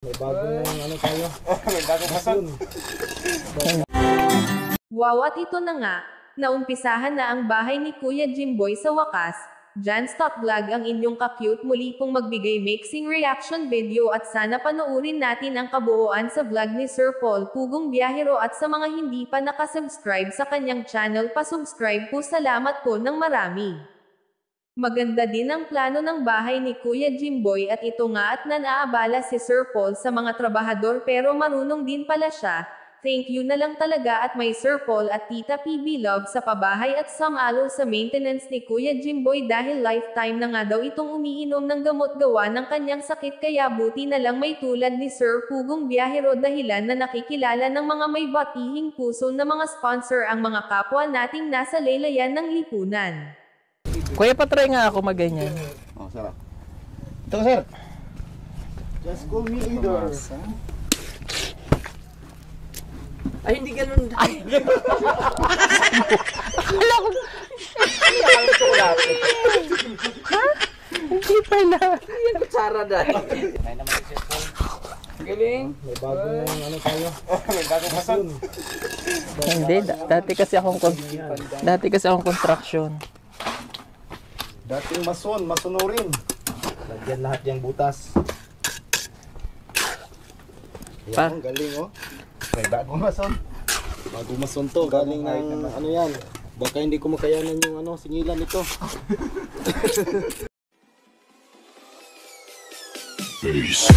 May bagong ano tayo. May bagong mason. Wow, at ito na nga, naumpisahan na ang bahay ni Kuya Jimboy sa wakas. Jan Stop Vlog ang inyong ka-cute muli pong magbigay mixing reaction video at sana panoorin natin ang kabuuan sa vlog ni Sir Paul Pugong Biyahero at sa mga hindi pa nakasubscribe sa kanyang channel pa-subscribe po, salamat po ng marami. Maganda din ang plano ng bahay ni Kuya Jimboy at ito nga at nanaabala si Sir Paul sa mga trabahador pero marunong din pala siya. Thank you na lang talaga at may Sir Paul at Tita PB Love sa pabahay at samalo sa maintenance ni Kuya Jimboy dahil lifetime na nga daw itong umiinom ng gamot gawa ng kanyang sakit kaya buti na lang may tulad ni Sir Pugong Biyahero dahilan na nakikilala ng mga may batihing puso na mga sponsor ang mga kapwa nating nasa laylayan ng lipunan. Kuya, patry nga ako maganyan. Oh, sarap. Ito, sir. Just call me either. Ay, hindi ganun. Ay! Akala ko. Ha? Hindi pala. Yan kutsara dahil. May naman si Sir Paul. Galing. May bagong ano tayo. May bagong mason. Hindi, dati kasi akong construction. Dating masonorin. Lagyan lahat yung butas. Yan, galing oh. May bagong mason. Bagong mason to, galing ng ano yan. Baka hindi ko makayanan yung ano, singilan nito. Peace.